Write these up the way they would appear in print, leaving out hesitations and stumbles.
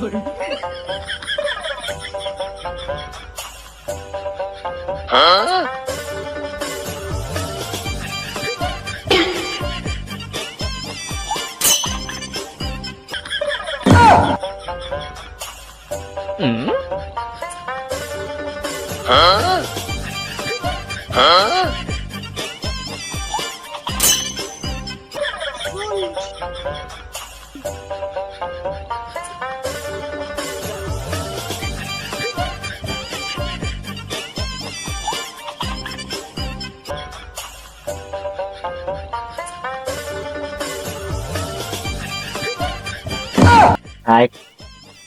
High,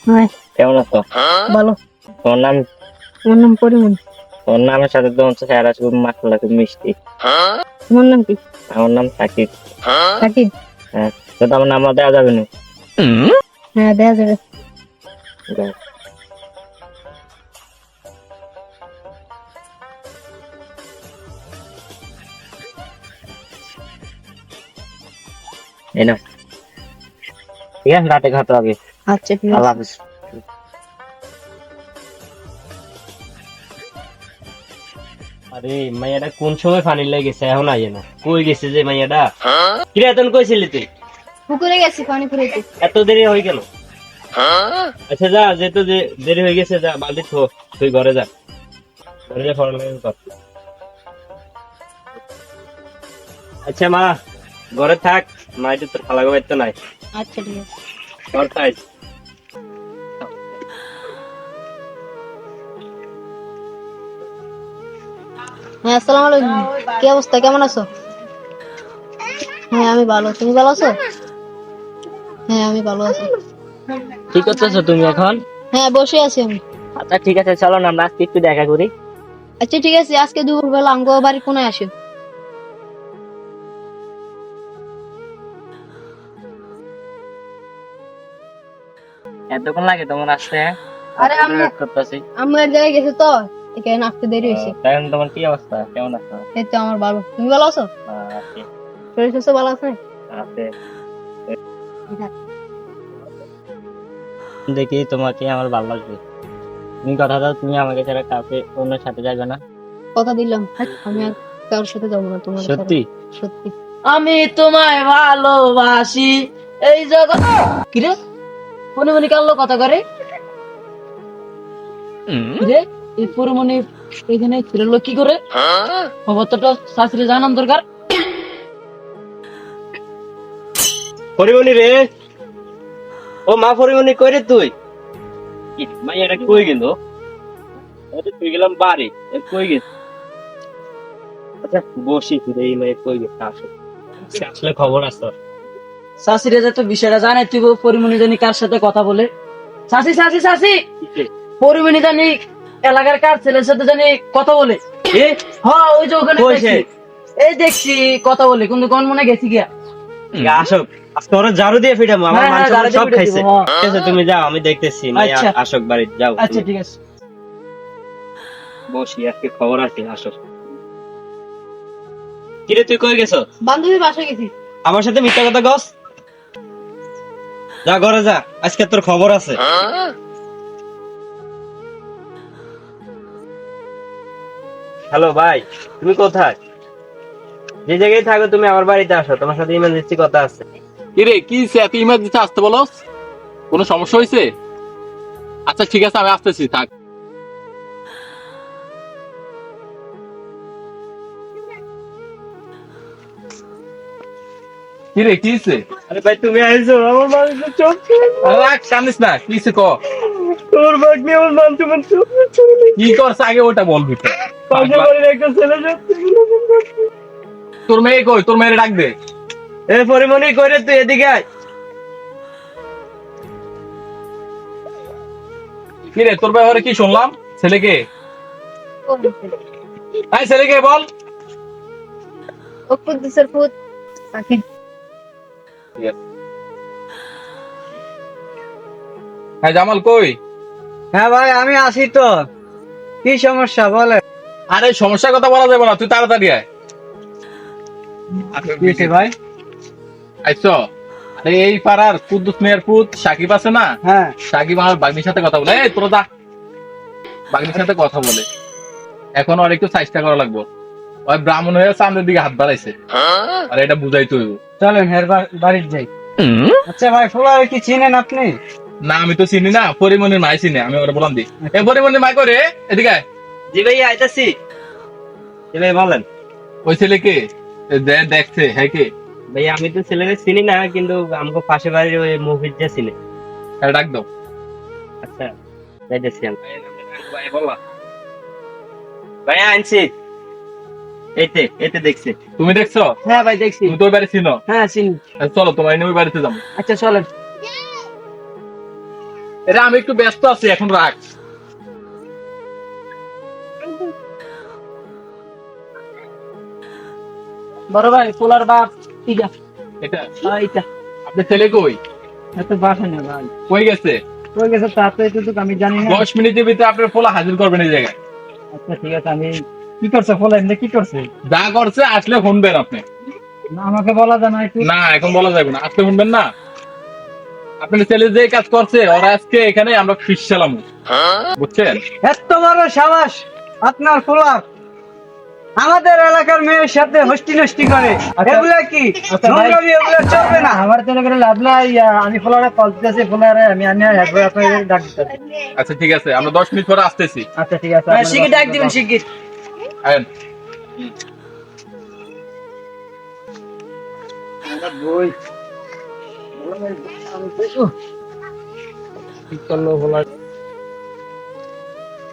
high, কেমন আছো? ভালো। তোমার নাম? তোমার নাম পরিমণি। তোমার নামের সাথে তো হচ্ছে চেহারা খুব মাসাল্লাহ খুব মিষ্টি। তোমার নাম কি? আমার নাম সাকিব। সাকিব? হ্যাঁ, তো আমার নাম দেওয়া যাবে না? হ্যাঁ, দেয়া যাবে। যাও। এই নাও। ঠিক আছে, রাতে খাতে হবে। আচ্ছা, ঠিক আল্লাহ আছে। হাফিজ। আরে মাইয়াটা কোন সময় পানি লেগেছে এখন আইয়ে না, কই গেছে যে মাইয়াটা? কিরে এতন কইছিলি তুই? পুকুরে গেছি পানি পুরাইতে। এত দেরি হয়ে গেল? আচ্ছা যা, যেহেতু দেরি হয়ে গেছে যা, বালতি থো, তুই ঘরে যা, ঘরে যা পড়ালেখা কর। আচ্ছা মা, ঘরে থাক, মা এটা তোর খালা গোবাইতো নাই। আচ্ছা, ঠিক আছে। ঘর থাক। হ্যাঁ, আসসালামু আলাইকুম। কি অবস্থা, কেমন আছো? হ্যাঁ, আমি ভালো। তুমি ভালো আছো? হ্যাঁ, আমি ভালো আছি। কি করতেছো তুমি এখন? হ্যাঁ, বসে আছি আমি। আচ্ছা ঠিক আছে, চলো না আমরা আজকে একটু দেখা করি। আচ্ছা, ঠিক আছে। আজকে দুপুরবেলা আমগো বাড়ি কোনায় আসো। এতক্ষণ লাগে তোমার আসতে? আরে আম্মু, ওয়েট করতেছি। আম্মু এক জায়গায় গেছে তো, এখানে আসতে দেরি হয়েছে। এখন তোমার কি অবস্থা, কেমন আছো? এই তো আমার ভালো। তুমি ভালো আছো? আছি। শরীর স্বাস্থ্য ভালো আছে? আছে। দেখি তোমাকে আমার ভালো লাগবে। তুমি কথা দাও, তুমি আমাকে ছাড়া কাউকে অন্য সাথে যাবে না। কথা দিলাম, আমি আর কারোর সাথে যাবো না তোমার ছাড়া। সত্যি? সত্যি। আমি তোমায় ভালোবাসি এই জগৎ। কিরে মনে মনে কালো কথা করে কিরে? এই পুরমনি এখানে ছিল কি করে? খবরটা শাশুড়ি জানান দরকার। পরিমণি রে, ও মা পরিমণি, কই রে তুই? মাইয়াটা কই গেল? তুই গেলাম বাড়ি, কই গেছে? আচ্ছা বসি, ফিরে এই মেয়ে কই গেছে, আসলে খবর আছে তোর? শাশুড়ি যে তো বিষয়টা জানে তুই পরিমণি জানি কার সাথে কথা বলে। শাশি শাশি শাশি, পরিমণি জানি এলাকার কার ছেলের সাথে জানি কথা বলে। এ হ্যাঁ, ওই যে ওখানে কই দেখছি। সে? এই দেখছি কথা বলে, কিন্তু কোন মনে গেছি গিয়া। আসক, আজকে ওরা ঝাড়ু দিয়ে ফিটাবো, আমার হ্যাঁ, মান হ্যাঁ, সম্মান ঝাড়ু দিয়ে সব পিটাই খাইছে। দিব, হ্যাঁ। ঠিক আছে তুমি যাও, আমি দেখতেছি মাইয়া আচ্ছা। আসক বাড়িতে যাও। আচ্ছা, তুমি ঠিক আছে। বসি, আজকে খবর আছে, আসো। কিরে তুই কই গেছ? বান্ধবী বাসায় গেছি। আমার সাথে মিথ্যা কথা কস? যা ঘরে যা, আজকে তোর খবর আছে। হ্যালো ভাই, তুমি কোথায়? যে জায়গায় থাকো তুমি আমার বাড়িতে আসো, তোমার সাথে ইমার্জেন্সি কথা আছে। কিরে কি এত ইমার্জেন্সি আসতে বলস? কোনো সমস্যা হয়েছে? আচ্ছা ঠিক আছে, আমি আসতেছি, থাক। কিরে কি হয়েছে? আরে ভাই তুমি আইছো, আমার বাড়িতে চলছে। কান্দিস না, কি হয়েছে ক? তোর ভাগ্নে আমার মান সম্মান সব কি করছে আগে ওটা বলবি তো। পাশে বাড়ির একটা ছেলে যাচ্ছে। তোর মেয়ে কই? তোর মেয়ের ডাক দে। এ পরিমণি, কই রে তুই? এদিকে আয়। কিরে তোর ব্যাপারে কি শুনলাম? ছেলেকে ছেলেকে বল। ও কুদ্দুসের পুত সাকিব। হ্যাঁ জামাল কই? হ্যাঁ ভাই, আমি আসি তো। কি সমস্যা বলে? আরে সমস্যার কথা বলা যাবে না, তুই তাড়াতাড়ি আয়। কি হয়েছে ভাই? আইসো? আরে এই পাড়ার কুদ্দুস মেয়ের পুত সাকিব আছে না, হ্যাঁ সাকিব আমার বাগনির সাথে কথা বলে, এই তোরা যা, বাগনির সাথে কথা বলে। এখন আর একটু চেষ্টা করা লাগবো। ওই ব্রাহ্মণ হয়ে সামনের দিকে হাত বাড়াইছে, আর এটা বুঝাই তুই। চলেন হের বাড়ির যাই। আচ্ছা ভাই, ফুলার কি চিনেন আপনি? না আমি তো চিনি না, পরিমণির মাই চিনি, আমি ওরা বললাম দি এ পরিমণির মাই করে এদিকে আয়। জি ভাইয়া আইতাছি। জি ভাই বলেন। ওই ছেলে কে? দেখছে হ্যাঁ কে? ভাইয়া আমি তো ছেলেকে চিনি না, কিন্তু আমাকে পাশে বাড়ির ওই মুভিজা চিনে। হ্যাঁ ডাক দাও। আচ্ছা যাইতেছি আমি। ভাইয়া আনছি। এতে দেখছি। তুমি দেখছো? হ্যাঁ ভাই দেখছি। তুমি তো ওই বাড়ি চিনো? হ্যাঁ চিনি। আচ্ছা, চলো তোমার নিয়ে ওই বাড়িতে যাবো। আচ্ছা চলেন। এটা আমি একটু ব্যস্ত আছি, এখন রাখ। বড় ভাই পোলার বাপ ঠিক আছে। এটা এইটা আপনার ছেলে কই? এত বাসা না ভাই, কই গেছে? কই গেছে তা তো এতটুকু আমি জানি না। 10 মিনিটের ভিতরে আপনার পোলা হাজির করবেন এই জায়গায়। আচ্ছা ঠিক আছে, আমি কি করছে ফুলা এমনি কি করছে? যা করছে আসলে শুনবেন আপনি। না আমাকে বলা যায় না একটু? না এখন বলা যাবে না, আসলে শুনবেন না। আপনার ছেলে যে কাজ করছে, ওরা আজকে এখানে আমরা ফিস চালাম, বুঝছেন? এত বড় সাবাস আপনার ফুলার, আমাদের এলাকার মেয়ের সাথে হস্তি নষ্টি করে। এগুলা কি নোংরামি, এগুলা চলবে না। আমার তো করে লাভ নাই, আমি ফুলারে কল দিতেছি, ফুলারে আমি আনি আপনাদের ডাক দিতেছি। আচ্ছা ঠিক আছে, আমরা 10 মিনিট পরে আসতেছি। আচ্ছা ঠিক আছে, শিগগির ডাক দিবেন শিগগির। আয়েন। বই কি করলো ফুলার?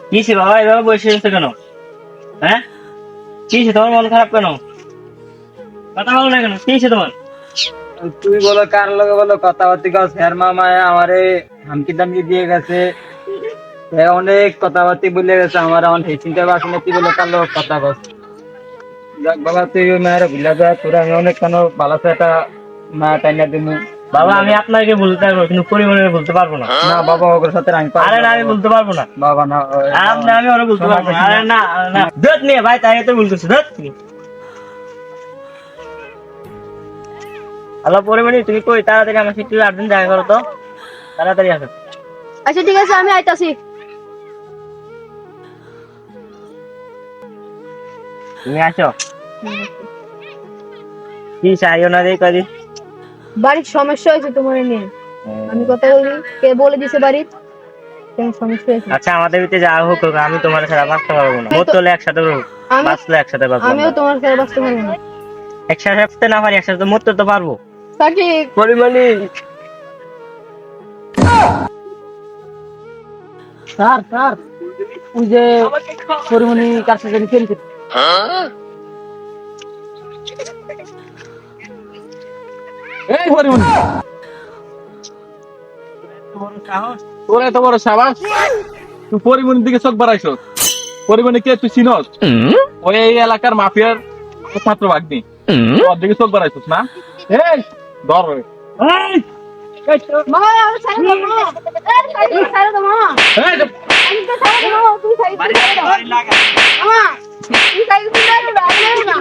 কিসে বাবা এভাবে বসে রয়েছে কেন? হ্যাঁ কিসে তোমার মন খারাপ কেন? কথা বলো না কেন? কিসে তোমার? তুই বলো কার লগে বলো কথাবার্তি কর, স্যার মামায় আমারে হামকি দামকি দিয়ে গেছে, এ অনেক কথাবার্তি বলে গেছে আমার, আমার সেই চিন্তা বাকি না, তুই বলো কার লগে কথা কর। যাক বাবা, তুই ওই মায়ের ভুলা যা, তোরা আমি অনেক কেন ভালো একটা মা টাইনা দিমু। বাবা আমি আপনাকে বলতে পারবো, কিন্তু পরিবারের বলতে পারবো না। না বাবা, ওর সাথে আমি পারবো আরে না, না আমি বাবা। বলতে পারবো না। বাবা না, আমি ওরা বলতে পারবো না। আরে না না, দত নিয়ে ভাই, তাই তো বলতেছি দত। হ্যালো পরিমণি, তুমি কই? তাড়াতাড়ি আমার একটু আর্জেন্ট দেখা করো তো, তাড়াতাড়ি আসো। আচ্ছা ঠিক আছে, আমি আইতাছি। তুমি আসো। কি চাইও না রে কদিন? বাড়ির সমস্যা হয়েছে তোমার নিয়ে, আমি কথা বলি, কে বলে দিছে বাড়ির কেন সমস্যা হয়েছে? আচ্ছা আমাদের ভিতরে যা হোক হোক, আমি তোমার ছাড়া বাঁচতে পারবো না। মত চলে একসাথে হোক, আমি- বাঁচলে একসাথে বাঁচবো। আমিও তোমার সাথে বাঁচতে পারবো না। একসাথে বাঁচতে না পারি, একসাথে মরতে তো পারবো। সাকিব, পরিমণি স্যার স্যার ওই যে পরিমণি কার সাথে জানি খেলছে। এই পরিমণি, তোর এত বড় সাবাস, তুই পরিমণির দিকে চোখ বাড়াইছ। পরিমণি কে তুই চিনস? ওই এই এলাকার মাফিয়ার একমাত্র ভাগ্নি, ওর দিকে চোখ বাড়াইছিস না? এই ধর ওরে। এই, মামা আমি ছাড়ো তো মামা, এই ছাড়ো তো মামা, এই, আমি তো ছাড়ো তো মামা, তুই ছাড়ো মামা, তুই ছাড়ো না।